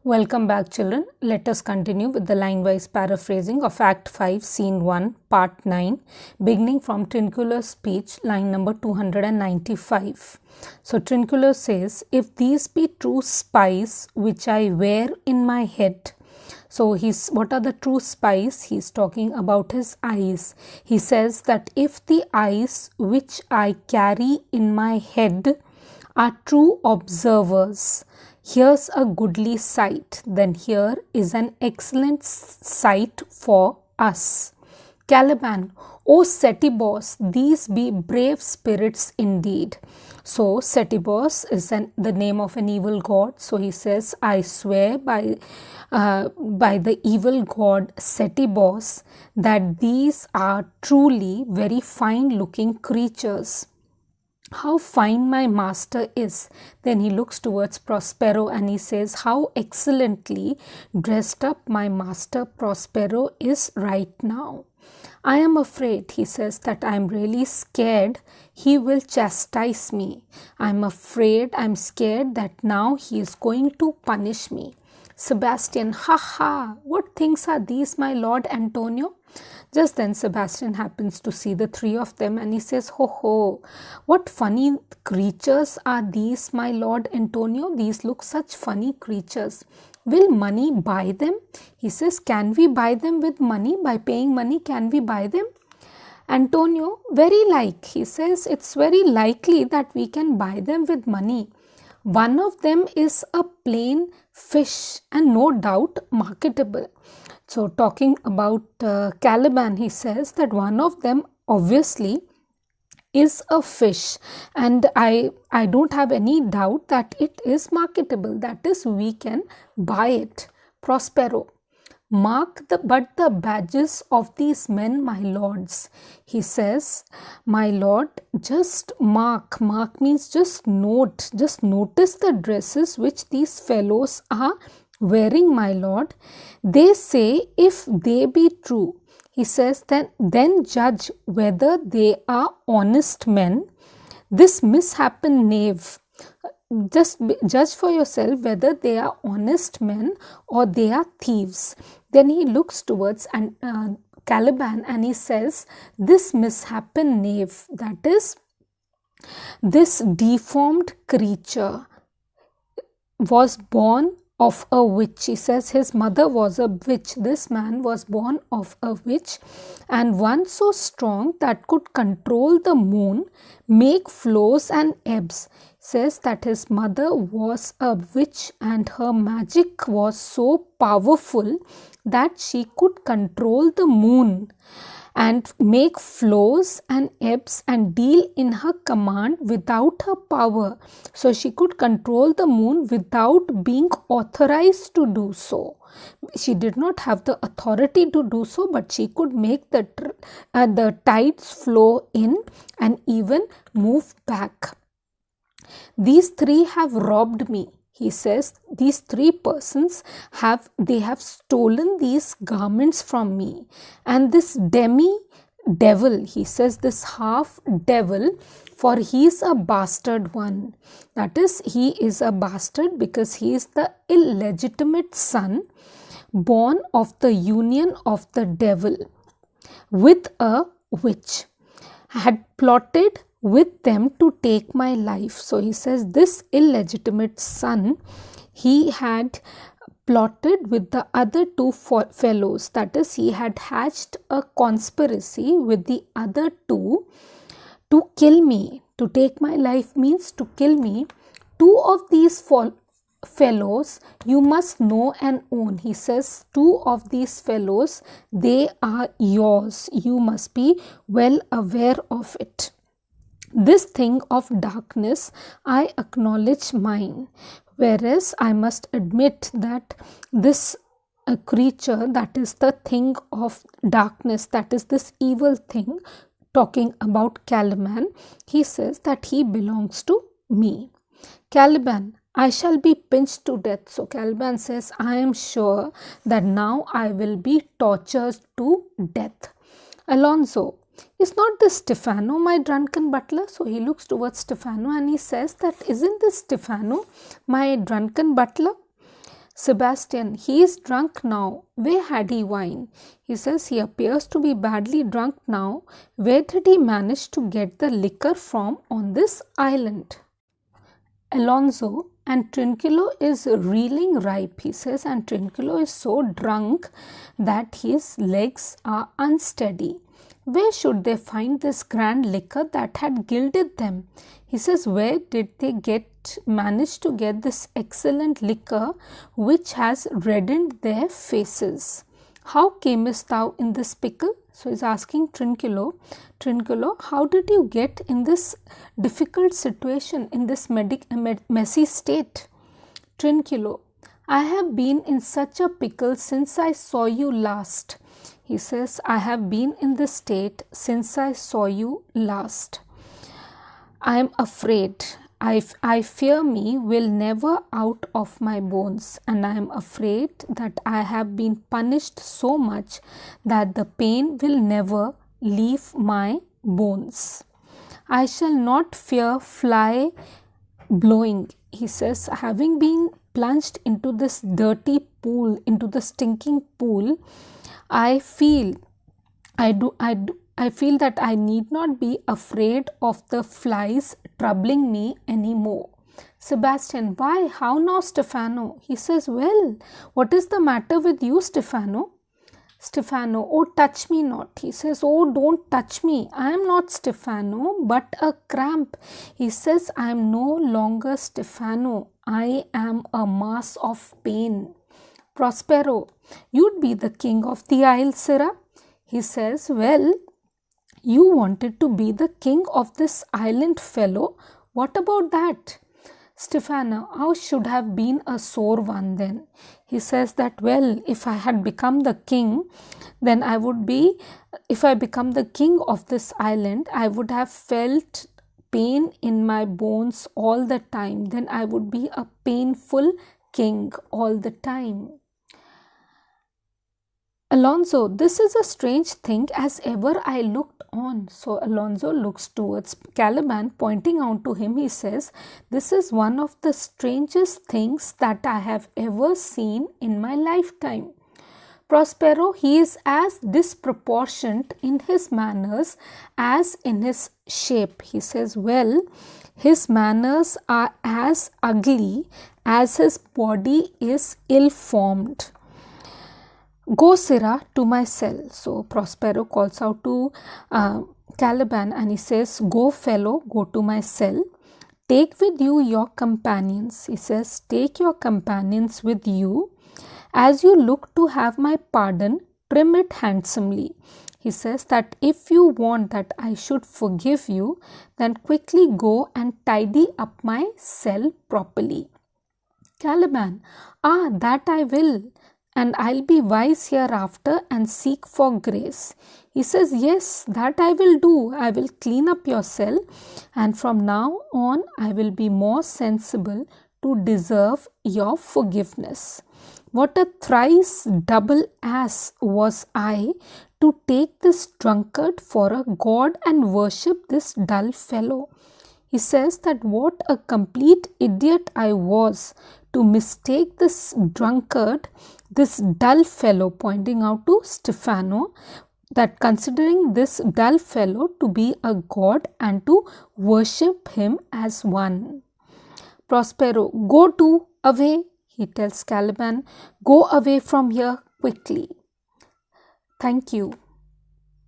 Welcome back, children. Let us continue with the line-wise paraphrasing of Act 5, Scene 1, Part 9, beginning from Trincular's speech, line number 295. So, Trincular says, if these be true spies which I wear in my head. So, what are the true spies? He's talking about his eyes. He says that if the eyes which I carry in my head are true observers, here's a goodly sight, then here is an excellent sight for us. Caliban, O Setebos, these be brave spirits indeed. So Setebos is the name of an evil god. So he says, I swear by the evil god Setebos that these are truly very fine looking creatures. How fine my master is. Then he looks towards Prospero and he says, how excellently dressed up my master Prospero is right now. I am afraid, he says, that I am really scared he will chastise me. I'm scared that now he is going to punish me. Sebastian, ha ha, what things are these, my lord Antonio? Just then Sebastian happens to see the three of them and he says, ho ho, what funny creatures are these, my lord Antonio? These look such funny creatures. Will money buy them? He says, can we buy them with money? By paying money, can we buy them? Antonio, he says, it's very likely that we can buy them with money. One of them is a plain fish and no doubt marketable. So talking about Caliban, he says that one of them obviously is a fish, and I don't have any doubt that it is marketable, that is, we can buy it. Prospero, but the badges of these men, my lords. He says, my lord, just mark means just notice the dresses which these fellows are wearing, my lord. They say if they be true, he says, then judge whether they are honest men. This mishapen knave, just judge for yourself whether they are honest men or they are thieves. Then he looks towards Caliban and he says, this mishapen knave, that is, this deformed creature was born of a witch. He says his mother was a witch. This man was born of a witch, and one so strong that could control the moon, make flows and ebbs. Says that his mother was a witch and her magic was so powerful that she could control the moon and make flows and ebbs and deal in her command without her power. So she could control the moon without being authorized to do so. She did not have the authority to do so, but she could make the tides flow in and even move back. These three have robbed me. He says these three persons have stolen these garments from me, and this demi-devil, he says this half-devil, for he is a bastard one. That is, he is a bastard because he is the illegitimate son born of the union of the devil with a witch, had plotted with them to take my life. So he says this illegitimate son, he had plotted with the other two fellows, that is, he had hatched a conspiracy with the other two to kill me. To take my life means to kill me. Two of these fellows you must know and own. He says two of these fellows, they are yours. You must be well aware of it. This thing of darkness I acknowledge mine, whereas I must admit that this creature, that is the thing of darkness, that is this evil thing, talking about Caliban, he says that he belongs to me. Caliban, I shall be pinched to death. So Caliban says, I am sure that now I will be tortured to death. Alonso, is not this Stefano my drunken butler? So he looks towards Stefano and he says that, isn't this Stefano my drunken butler? Sebastian, he is drunk now. Where had he wine? He says he appears to be badly drunk now. Where did he manage to get the liquor from on this island? Alonso, and Trinculo is reeling ripe, he says, and Trinculo is so drunk that his legs are unsteady. Where should they find this grand liquor that had gilded them? He says, where did they manage to get this excellent liquor which has reddened their faces? How camest thou in this pickle? So he's asking Trinculo, how did you get in this difficult situation, in this messy state? Trinculo, I have been in such a pickle since I saw you last. He says, I have been in this state since I saw you last. I am afraid. I fear me will never out of my bones, and I am afraid that I have been punished so much that the pain will never leave my bones. I shall not fear fly blowing. He says, having been plunged into this dirty pool, into the stinking pool, I feel that I need not be afraid of the flies troubling me anymore. Sebastian, why? How now, Stefano? He says, well, what is the matter with you, Stefano? Stefano, oh, touch me not. He says, oh, don't touch me. I am not Stefano, but a cramp. He says, I am no longer Stefano. I am a mass of pain. Prospero, you'd be the king of the isle, Sirrah. He says, well, you wanted to be the king of this island, fellow. What about that? Stefano, I should have been a sore one then. He says that, well, if I had become the king, then if I become the king of this island, I would have felt pain in my bones all the time. Then I would be a painful king all the time. Alonso, this is a strange thing as ever I looked on. So Alonso looks towards Caliban, pointing out to him. He says, this is one of the strangest things that I have ever seen in my lifetime. Prospero, he is as disproportionate in his manners as in his shape. He says, well, his manners are as ugly as his body is ill-formed. Go, Sirrah, to my cell. So Prospero calls out to Caliban and he says, go, fellow, go to my cell. Take with you your companions. He says, take your companions with you. As you look to have my pardon, trim it handsomely. He says that if you want that I should forgive you, then quickly go and tidy up my cell properly. Caliban, that I will. And I'll be wise hereafter and seek for grace. He says, yes, that I will do. I will clean up your cell, and from now on I will be more sensible to deserve your forgiveness. What a thrice double ass was I to take this drunkard for a god and worship this dull fellow. He says that what a complete idiot I was to mistake this drunkard, this dull fellow, pointing out to Stefano, that considering this dull fellow to be a god and to worship him as one. Prospero, go to, away, he tells Caliban, go away from here quickly. Thank you.